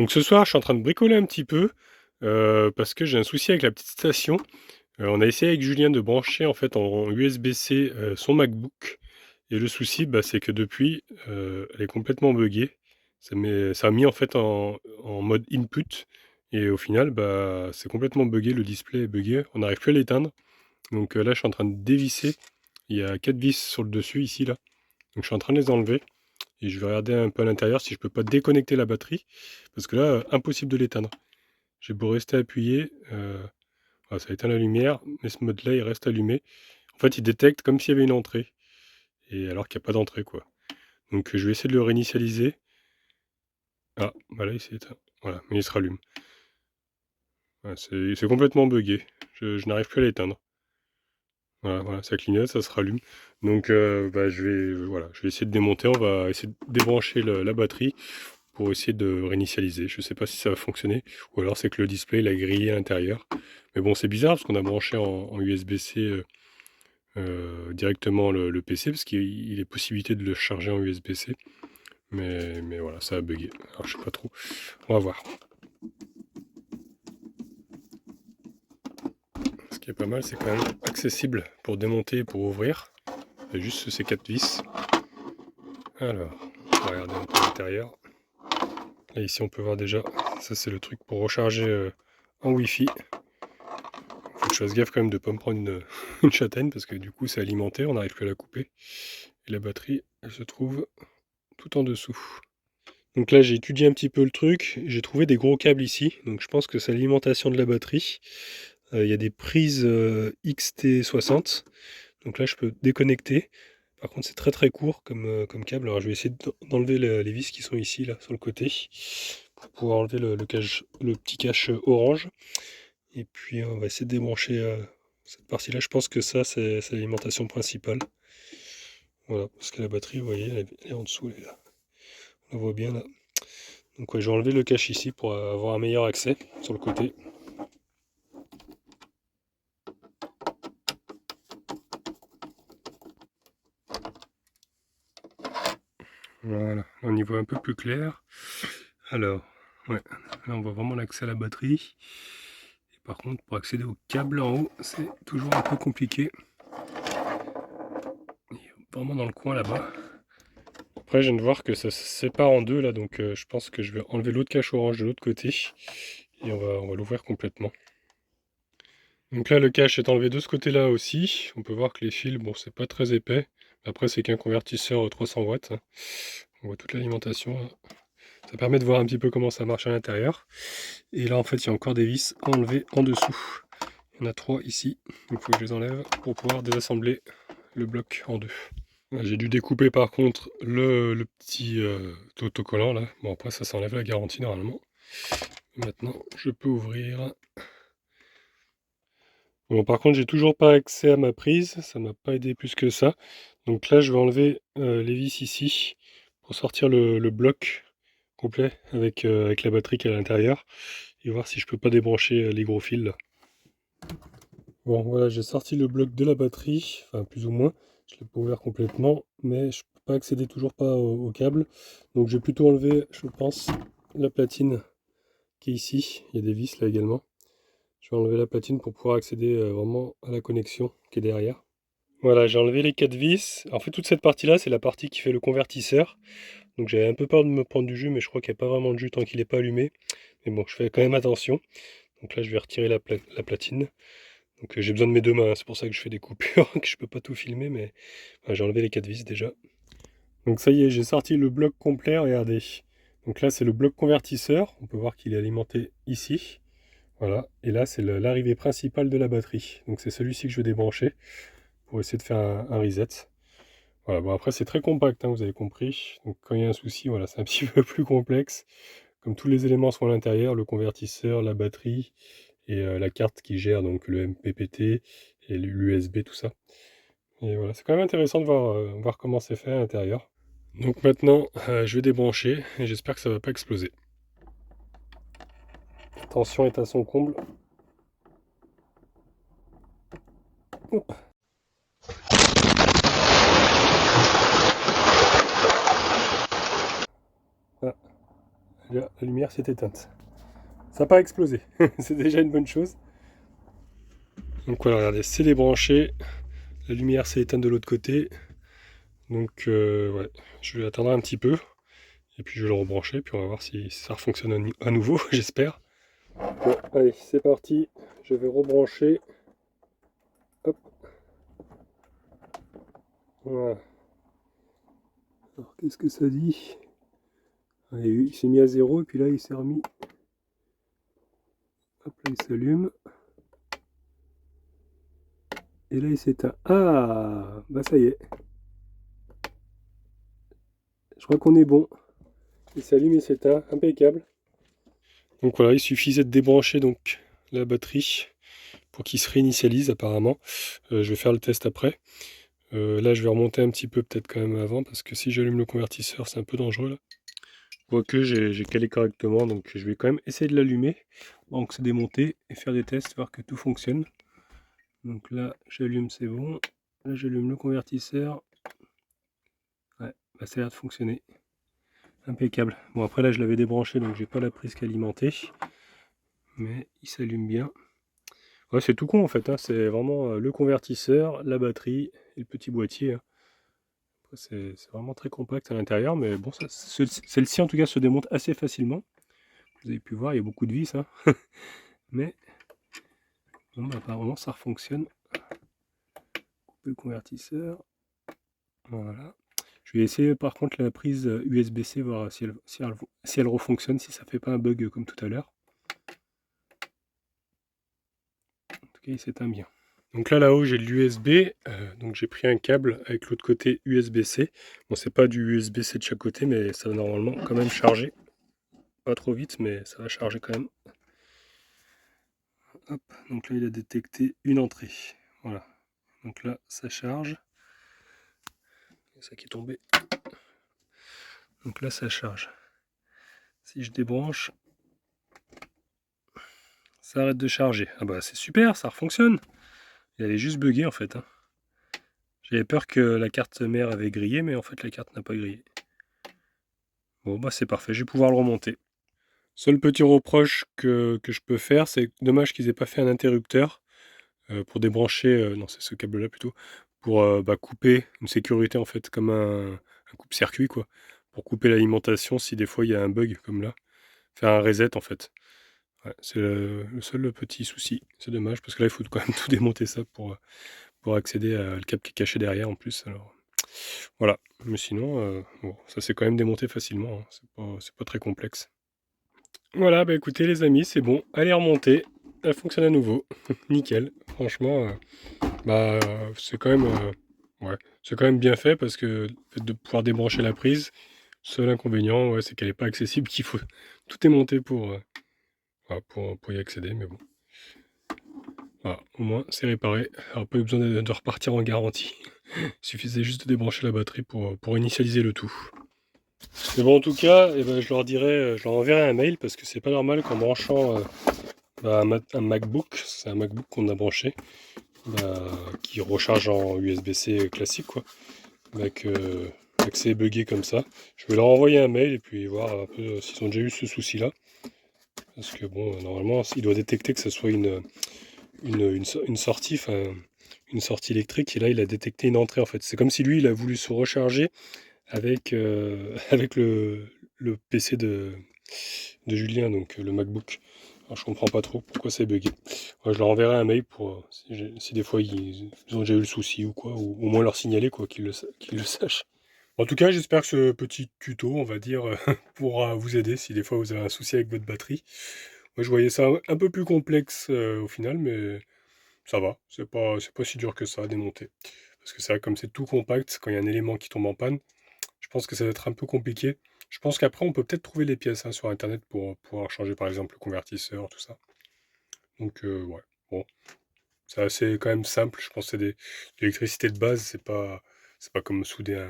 Donc ce soir, je suis en train de bricoler un petit peu parce que j'ai un souci avec la petite station. On a essayé avec Julien de brancher en fait en USB-C son MacBook. Et le souci, bah, c'est que depuis, elle est complètement buggée. Ça a mis en fait en mode input. Et au final, bah, c'est complètement buggé, le display est buggé. On n'arrive plus à l'éteindre. Donc là, je suis en train de dévisser. Il y a 4 vis sur le dessus ici, là. Donc je suis en train de les enlever. Et je vais regarder un peu à l'intérieur si je peux pas déconnecter la batterie. Parce que là, impossible de l'éteindre. J'ai beau rester appuyé, voilà, ça éteint la lumière, mais ce mode-là, il reste allumé. En fait, il détecte comme s'il y avait une entrée, et alors qu'il n'y a pas d'entrée, quoi. Donc je vais essayer de le réinitialiser. Ah, bah là, il s'est éteint. Voilà, mais il se rallume. Voilà, c'est complètement buggé. Je n'arrive plus à l'éteindre. Voilà, voilà, ça clignote, ça se rallume. Donc bah, voilà, je vais essayer de démonter. On va essayer de débrancher la batterie pour essayer de réinitialiser. Je ne sais pas si ça va fonctionner, ou alors c'est que le display il a grillé à l'intérieur. Mais bon, c'est bizarre parce qu'on a branché en USB-C directement le PC, parce qu'il est possibilité de le charger en USB-C. Mais voilà, ça a bugué. Alors je sais pas trop. On va voir. Ce qui est pas mal, c'est quand même accessible pour démonter et pour ouvrir. Il y a juste ces 4 vis. Alors, on va regarder un peu à l'intérieur. Là ici on peut voir déjà, ça c'est le truc pour recharger en Wi-Fi. Faut que je fasse gaffe quand même de ne pas me prendre une châtaigne parce que du coup c'est alimenté, on n'arrive plus à la couper. Et la batterie, elle se trouve tout en dessous. Donc là j'ai étudié un petit peu le truc, j'ai trouvé des gros câbles ici, donc je pense que c'est l'alimentation de la batterie. Il y a des prises XT60, donc là je peux déconnecter. Par contre c'est très très court comme câble, alors je vais essayer d'enlever les vis qui sont ici, là, sur le côté, pour pouvoir enlever le petit cache orange. Et puis on va essayer de débrancher cette partie-là. Je pense que ça, c'est l'alimentation principale. Voilà, parce que la batterie, vous voyez, elle est en dessous, elle est là. On la voit bien là. Donc ouais, je vais enlever le cache ici pour avoir un meilleur accès sur le côté. Voilà, là, on y voit un peu plus clair. Alors, ouais, là on voit vraiment l'accès à la batterie. Et par contre, pour accéder au câble en haut, c'est toujours un peu compliqué. Il est vraiment dans le coin là-bas. Après, je viens de voir que ça se sépare en deux là, donc je pense que je vais enlever l'autre cache orange de l'autre côté et on va l'ouvrir complètement. Donc là, le cache est enlevé de ce côté-là aussi. On peut voir que les fils, bon, c'est pas très épais. Après, c'est qu'un convertisseur 300 watts, hein. On voit toute l'alimentation, hein. Ça permet de voir un petit peu comment ça marche à l'intérieur. Et là, en fait, il y a encore des vis enlevées en dessous. Il y en a 3 ici. Il faut que je les enlève pour pouvoir désassembler le bloc en deux. J'ai dû découper par contre le petit autocollant là. Bon, après ça s'enlève la garantie normalement. Maintenant, je peux ouvrir. Bon, par contre, j'ai toujours pas accès à ma prise. Ça m'a pas aidé plus que ça. Donc là, je vais enlever les vis ici pour sortir le bloc complet avec la batterie qui est à l'intérieur et voir si je peux pas débrancher les gros fils là. Bon, voilà, j'ai sorti le bloc de la batterie, enfin plus ou moins. Je l'ai pas ouvert complètement, mais je peux pas accéder toujours pas au câble. Donc je vais plutôt enlever, je pense, la platine qui est ici. Il y a des vis là également. Je vais enlever la platine pour pouvoir accéder vraiment à la connexion qui est derrière. Voilà, j'ai enlevé les 4 vis. En fait, toute cette partie-là, c'est la partie qui fait le convertisseur. Donc j'avais un peu peur de me prendre du jus, mais je crois qu'il n'y a pas vraiment de jus tant qu'il n'est pas allumé. Mais bon, je fais quand même attention. Donc là, je vais retirer la platine. Donc j'ai besoin de mes deux mains, hein. C'est pour ça que je fais des coupures, que je peux pas tout filmer, mais voilà, j'ai enlevé les 4 vis déjà. Donc ça y est, j'ai sorti le bloc complet, regardez. Donc là, c'est le bloc convertisseur. On peut voir qu'il est alimenté ici. Voilà, et là, c'est l'arrivée principale de la batterie. Donc c'est celui-ci que je vais débrancher pour essayer de faire un reset. Voilà, bon après c'est très compact, hein, vous avez compris. Donc quand il y a un souci, voilà, c'est un petit peu plus complexe. Comme tous les éléments sont à l'intérieur, le convertisseur, la batterie et la carte qui gère donc le MPPT et l'USB, tout ça. Et voilà, c'est quand même intéressant de voir comment c'est fait à l'intérieur. Donc maintenant, je vais débrancher et j'espère que ça va pas exploser. La tension est à son comble. Ah, Là, la lumière s'est éteinte. Ça n'a pas explosé, c'est déjà une bonne chose. Donc voilà, regardez, c'est débranché. La lumière s'est éteinte de l'autre côté. Donc ouais, je vais attendre un petit peu. Et puis je vais le rebrancher, puis on va voir si ça fonctionne à nouveau, j'espère. Bon, allez, c'est parti. Je vais rebrancher. Hop. Voilà. Alors qu'est-ce que ça dit? Allez, il s'est mis à 0 et puis là il s'est remis. Hop là, il s'allume. Et là il s'éteint. Ah, bah ça y est. Je crois qu'on est bon. Il s'allume et s'éteint. Impeccable. Donc voilà, il suffisait de débrancher donc la batterie pour qu'il se réinitialise apparemment. Je vais faire le test après. Là je vais remonter un petit peu peut-être quand même avant parce que si j'allume le convertisseur c'est un peu dangereux là. Quoique j'ai calé correctement donc je vais quand même essayer de l'allumer. Donc se démonter et faire des tests, voir que tout fonctionne. Donc là j'allume, c'est bon. Là j'allume le convertisseur. Ouais, bah, ça a l'air de fonctionner. Impeccable. Bon après là je l'avais débranché donc j'ai pas la prise qu'alimenter. Mais il s'allume bien. Ouais, c'est tout con en fait, hein. C'est vraiment le convertisseur, la batterie et le petit boîtier, hein. C'est vraiment très compact à l'intérieur, mais bon, celle-ci en tout cas se démonte assez facilement. Vous avez pu voir, il y a beaucoup de vis, hein. Mais bon, bah, apparemment ça fonctionne. Couper le convertisseur. Voilà. Je vais essayer par contre la prise USB-C, voir si elle refonctionne, si ça fait pas un bug comme tout à l'heure. En tout cas, il s'éteint bien. Donc là-haut, j'ai l'USB. Donc j'ai pris un câble avec l'autre côté USB-C. Bon, c'est pas du USB-C de chaque côté, mais ça va normalement quand même charger. Pas trop vite, mais ça va charger quand même. Hop, donc là, il a détecté une entrée. Voilà. Donc là, ça charge. C'est ça qui est tombé. Donc là, ça charge. Si je débranche, ça arrête de charger. Ah bah c'est super, ça fonctionne. Il avait juste bugué en fait, hein. J'avais peur que la carte mère avait grillé, mais en fait la carte n'a pas grillé. Bon bah c'est parfait, je vais pouvoir le remonter. Seul petit reproche que je peux faire, c'est dommage qu'ils aient pas fait un interrupteur pour débrancher, non c'est ce câble là plutôt, pour bah, couper une sécurité en fait, comme un coupe-circuit quoi, pour couper l'alimentation si des fois il y a un bug comme là. Faire un reset en fait. Ouais, c'est le seul petit souci. C'est dommage parce que là il faut quand même tout démonter ça pour accéder à le câble qui est caché derrière en plus. Alors voilà. Mais sinon, bon, ça s'est quand même démonté facilement, hein. C'est pas très complexe. Voilà, bah écoutez les amis, c'est bon. Elle est remontée. Elle fonctionne à nouveau. Nickel. Franchement, bah c'est quand même ouais, c'est quand même bien fait parce que le fait de pouvoir débrancher la prise, seul inconvénient, ouais, c'est qu'elle n'est pas accessible, qu'il faut tout est monté voilà, pour y accéder, mais bon. Voilà, au moins c'est réparé. Alors pas eu besoin de repartir en garantie. Il suffisait juste de débrancher la batterie pour initialiser le tout. Mais bon, en tout cas, eh ben, je leur enverrai un mail parce que c'est pas normal qu'en branchant bah, un MacBook, c'est un MacBook qu'on a branché, bah, qui recharge en USB-C classique, quoi, bah, que c'est buggé comme ça. Je vais leur envoyer un mail et puis voir un peu s'ils ont déjà eu ce souci-là. Parce que bon, normalement, il doit détecter que ce soit une sortie, enfin, une sortie électrique, et là, il a détecté une entrée, en fait. C'est comme si lui, il a voulu se recharger avec, avec le PC de Julien, donc le MacBook. Alors, je comprends pas trop pourquoi c'est bugué. Ouais, je leur enverrai un mail pour si des fois ils ont déjà eu le souci ou quoi, ou au moins leur signaler quoi, qu'ils le sachent. En tout cas, j'espère que ce petit tuto, on va dire, pourra vous aider si des fois vous avez un souci avec votre batterie. Moi, je voyais ça un peu plus complexe au final, mais ça va. C'est pas si dur que ça à démonter. Parce que c'est vrai, comme c'est tout compact, quand il y a un élément qui tombe en panne, je pense que ça va être un peu compliqué. Je pense qu'après, on peut peut-être trouver les pièces hein, sur Internet pour pouvoir changer, par exemple, le convertisseur, tout ça. Donc, ouais. Bon, c'est assez quand même simple. Je pense que c'est de l'électricité de base. C'est pas comme souder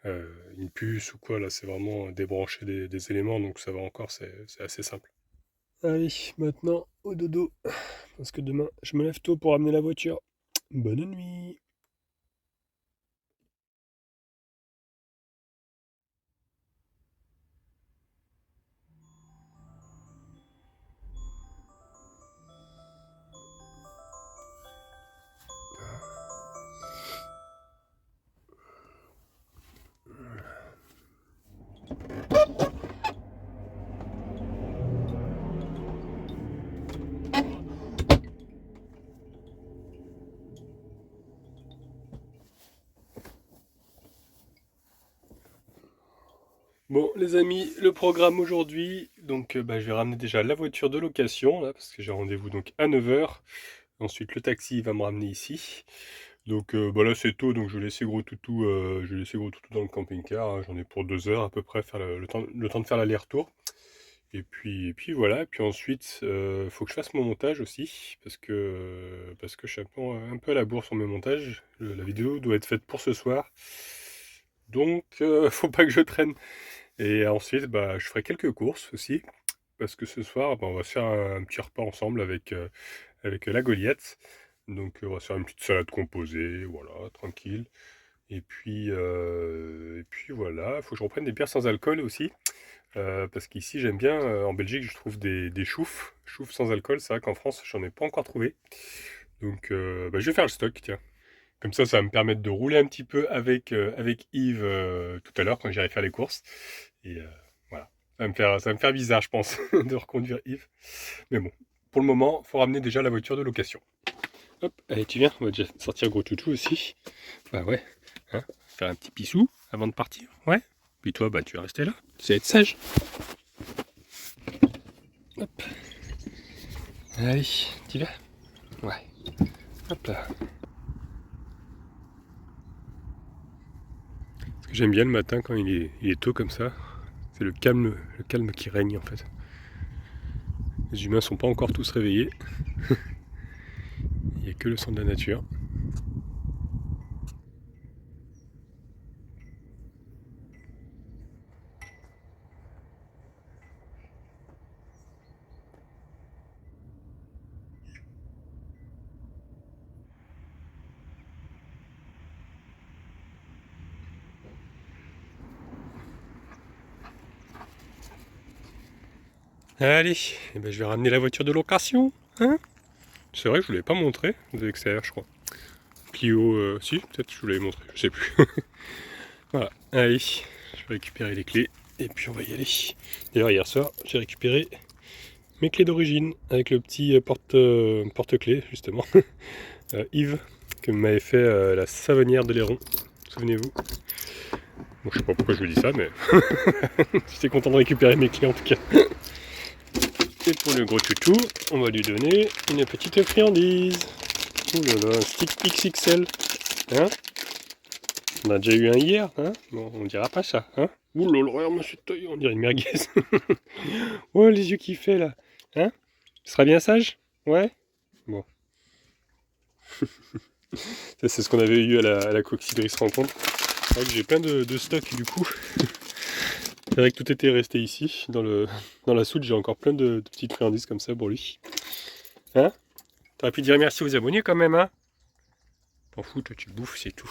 une puce ou quoi. Là, c'est vraiment débrancher des éléments. Donc, ça va encore. C'est assez simple. Allez, maintenant au dodo. Parce que demain, je me lève tôt pour amener la voiture. Bonne nuit. Bon les amis, le programme aujourd'hui, donc je vais ramener déjà la voiture de location, là, parce que j'ai rendez-vous donc à 9 h. Ensuite le taxi va me ramener ici. Donc là c'est tôt, donc je vais laisser gros toutou, dans le camping-car, hein. J'en ai pour 2 heures à peu près, faire le temps de faire l'aller-retour. Et puis voilà, et puis ensuite, faut que je fasse mon montage aussi, parce que je suis un peu à la bourre sur mes montages. La vidéo doit être faite pour ce soir, donc faut pas que je traîne. Et ensuite, je ferai quelques courses aussi, parce que ce soir, on va se faire un petit repas ensemble avec la Goliath. Donc on va se faire une petite salade composée, voilà, tranquille. Et puis voilà, faut que je reprenne des bières sans alcool aussi. Parce qu'ici j'aime bien, en Belgique je trouve des choufs sans alcool. C'est vrai qu'en France j'en ai pas encore trouvé. Donc je vais faire le stock, tiens. Comme ça va me permettre de rouler un petit peu avec Yves tout à l'heure quand j'irai faire les courses. Et voilà, ça va me faire bizarre je pense de reconduire Yves. Mais bon, pour le moment, faut ramener déjà la voiture de location. Hop, allez tu viens, on va déjà sortir gros toutou aussi. Bah ouais, hein, faire un petit pissou avant de partir, ouais. Puis toi, tu vas rester là, tu vas être sage. Hop. Allez, tu vas? Ouais. Hop là. Ce que j'aime bien le matin quand il est tôt comme ça, c'est le calme qui règne en fait. Les humains sont pas encore tous réveillés. Il n'y a que le son de la nature. Allez, je vais ramener la voiture de location, hein. C'est vrai que je vous l'avais pas montré de l'extérieur, je crois. Clio, si, peut-être je vous l'avais montré, je sais plus. Voilà, allez, je vais récupérer les clés et puis on va y aller. D'ailleurs, hier soir, j'ai récupéré mes clés d'origine avec le petit porte-clés, justement. Yves, que m'avait fait la savonnière de l'Héron. Souvenez-vous. Bon, je sais pas pourquoi je vous dis ça, mais j'étais content de récupérer mes clés en tout cas. Et pour le gros toutou, on va lui donner une petite friandise. Ouh là là, un stick XXL. Hein? On a déjà eu un hier, hein? Bon, on dira pas ça, hein? Ouh là là, regarde monsieur taille, on dirait une merguez. Oh, les yeux qu'il fait là. Hein? Tu seras bien sage? Ouais? Bon. Ça, c'est ce qu'on avait eu à la coccybrice rencontre. C'est vrai que j'ai plein de stocks du coup. C'est vrai que tout était resté ici. Dans la soute, j'ai encore plein de petites friandises comme ça pour lui. Hein? T'aurais pu dire merci aux abonnés quand même, hein? T'en fous, toi tu bouffes, c'est tout.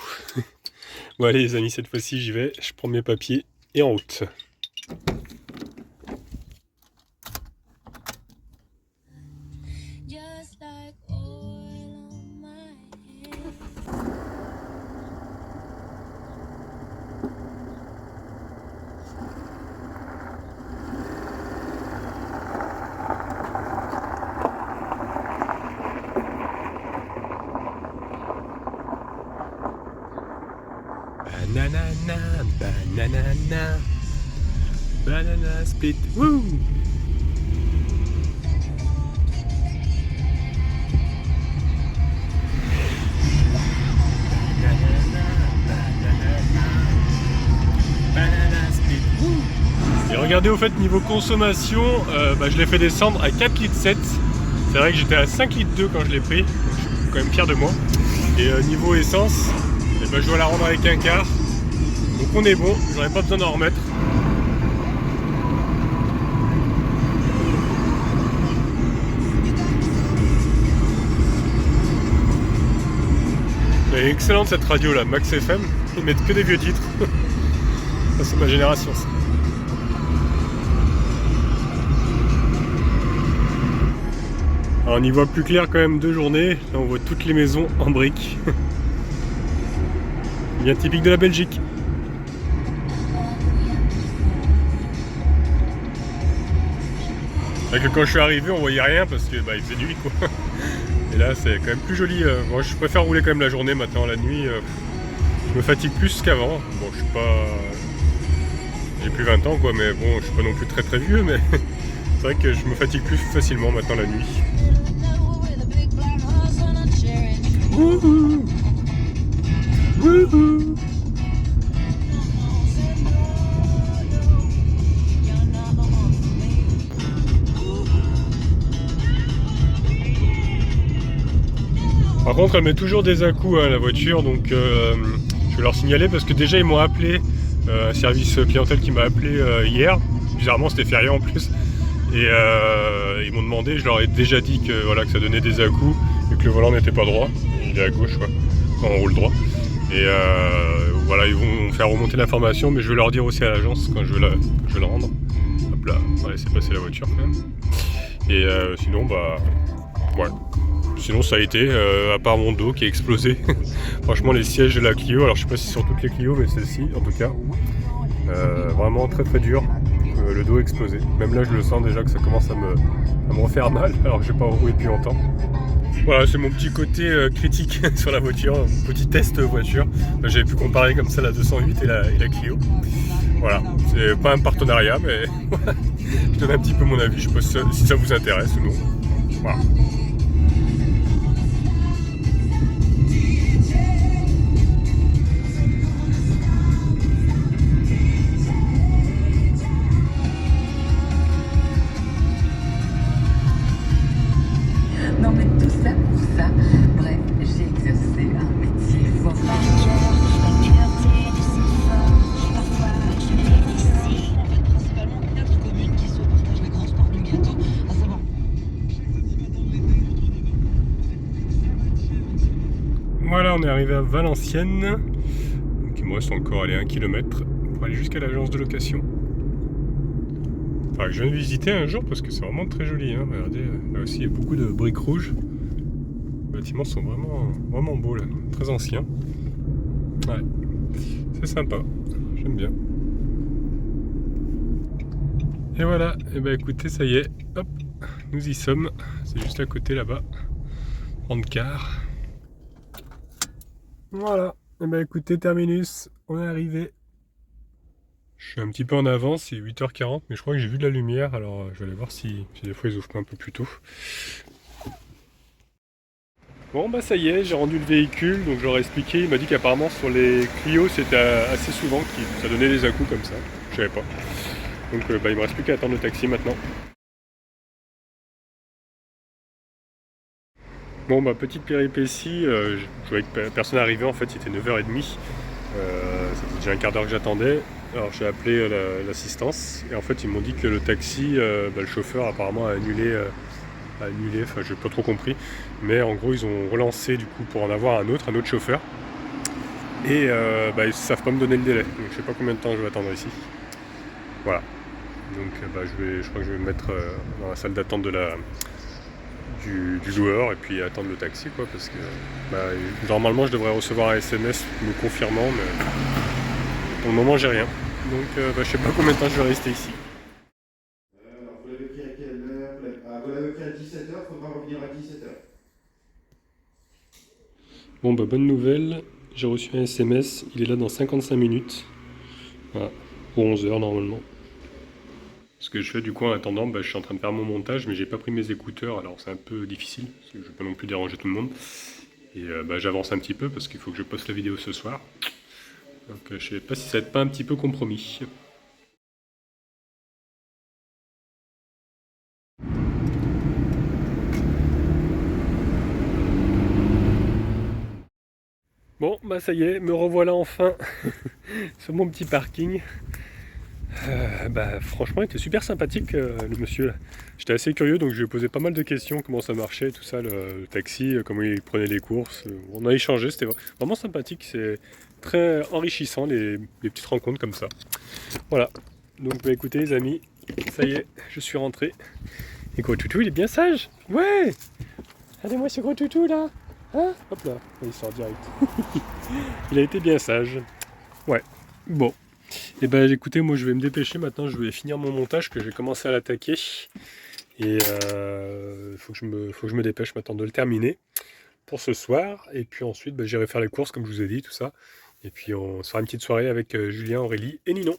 Bon allez les amis, cette fois-ci j'y vais, je prends mes papiers et en route. Banana, banana, banana split, wouh! Et regardez au fait niveau consommation, je l'ai fait descendre à 4,7 litres. C'est vrai que j'étais à 5,2 litres quand je l'ai pris, donc je suis quand même fier de moi. Et niveau essence, je dois la rendre avec un quart. Donc on est bon, j'aurais pas besoin d'en remettre. Elle est excellente cette radio là, Max FM, ils mettent que des vieux titres. Ça c'est ma génération ça. Alors on y voit plus clair quand même de journée, là on voit toutes les maisons en briques. Bien typique de la Belgique. C'est vrai que quand je suis arrivé on voyait rien parce que il faisait nuit quoi. Et là c'est quand même plus joli. Moi je préfère rouler quand même la journée, maintenant la nuit je me fatigue plus qu'avant. Bon je suis pas... j'ai plus 20 ans quoi, mais bon, je suis pas non plus très très vieux, mais c'est vrai que je me fatigue plus facilement maintenant la nuit. Wouhou, wouhou. Par contre, elle met toujours des à-coups la voiture, donc je vais leur signaler parce que déjà ils m'ont appelé, un service clientèle qui m'a appelé hier. Bizarrement, c'était férié en plus. Et ils m'ont demandé, je leur ai déjà dit que, voilà, que ça donnait des à-coups et que le volant n'était pas droit. Il est à gauche, quoi, quand on roule droit. Et voilà, ils vont faire remonter l'information, mais je vais leur dire aussi à l'agence quand je vais la rendre. Hop là, on va laisser passer la voiture quand même. Et sinon, bah, voilà. Sinon ça a été, à part mon dos qui a explosé. Franchement les sièges de la Clio, alors je sais pas si c'est sur toutes les Clio mais celle-ci en tout cas, vraiment très très dur, le dos explosé. Même là je le sens déjà que ça commence à me refaire mal alors que j'ai pas roulé depuis longtemps. Voilà, c'est mon petit côté critique sur la voiture, mon petit test voiture. J'avais pu comparer comme ça la 208 et la Clio. Voilà, c'est pas un partenariat mais je donne un petit peu mon avis, je sais pas si ça vous intéresse ou non. Voilà. Non mais tout ça pour ça. Bref, j'ai exercé un métier fort. Principalement 4 communes qui se partagent la grosse part du gâteau, à savoir. Voilà, on est arrivé à Valenciennes. Donc il me reste encore aller 1 km pour aller jusqu'à l'agence de location. Enfin, que je viens de visiter un jour parce que c'est vraiment très joli. Hein. Regardez, là aussi il y a beaucoup de briques rouges. Les bâtiments sont vraiment beaux là, très anciens. Ouais, c'est sympa, j'aime bien. Et voilà, et bah écoutez, ça y est, hop, nous y sommes. C'est juste à côté là-bas, en quart. Voilà, et bah écoutez, terminus, on est arrivé. Je suis un petit peu en avance, c'est 8h40, mais je crois que j'ai vu de la lumière, alors je vais aller voir si des fois ils ouvrent pas un peu plus tôt. Bon bah ça y est, j'ai rendu le véhicule, donc je leur ai expliqué, il m'a dit qu'apparemment sur les Clio c'était assez souvent que ça donnait des à-coups comme ça, je savais pas. Donc bah, il me reste plus qu'à attendre le taxi maintenant. Bon bah petite péripétie, je voyais que personne arrivait, en fait c'était 9h30, ça faisait déjà un quart d'heure que j'attendais. Alors j'ai appelé l'assistance et en fait ils m'ont dit que le taxi, le chauffeur apparemment a annulé, enfin j'ai pas trop compris, mais en gros ils ont relancé du coup pour en avoir un autre chauffeur et bah, ils savent pas me donner le délai, donc je sais pas combien de temps je vais attendre ici. Voilà, donc bah, je crois que je vais me mettre dans la salle d'attente du loueur et puis attendre le taxi quoi, parce que bah, normalement je devrais recevoir un SMS me confirmant, mais pour le moment j'ai rien, donc bah, je sais pas combien de temps je vais rester ici. Alors, vous l'avez pris à quelle heure? Vous l'avez pris à 17h, il faudra revenir à 17h. Bon bah bonne nouvelle, j'ai reçu un SMS, il est là dans 55 minutes, voilà, pour 11h normalement. Ce que je fais du coup en attendant, bah, je suis en train de faire mon montage, mais j'ai pas pris mes écouteurs, alors c'est un peu difficile, parce que je vais pas non plus déranger tout le monde. Et bah, j'avance un petit peu parce qu'il faut que je poste la vidéo ce soir. Donc je sais pas si ça va être pas un petit peu compromis. Bon bah ça y est, me revoilà enfin sur mon petit parking. Bah franchement il était super sympathique le monsieur là. J'étais assez curieux donc je lui ai posé pas mal de questions, comment ça marchait, tout ça, le taxi, comment il prenait les courses. On a échangé, c'était vraiment sympathique, c'est très enrichissant les petites rencontres comme ça. Voilà, donc bah écoutez les amis, ça y est, je suis rentré. Et Gros Toutou il est bien sage. Ouais, regardez-moi ce Gros Toutou là. Hein, hop là, il sort direct. Il a été bien sage. Ouais, bon. Et ben écoutez, moi je vais me dépêcher maintenant, je vais finir mon montage que j'ai commencé à l'attaquer. Et faut que je me dépêche maintenant de le terminer pour ce soir. Et puis ensuite, j'irai faire les courses comme je vous ai dit, tout ça. Et puis on se fera une petite soirée avec Julien, Aurélie et Ninon.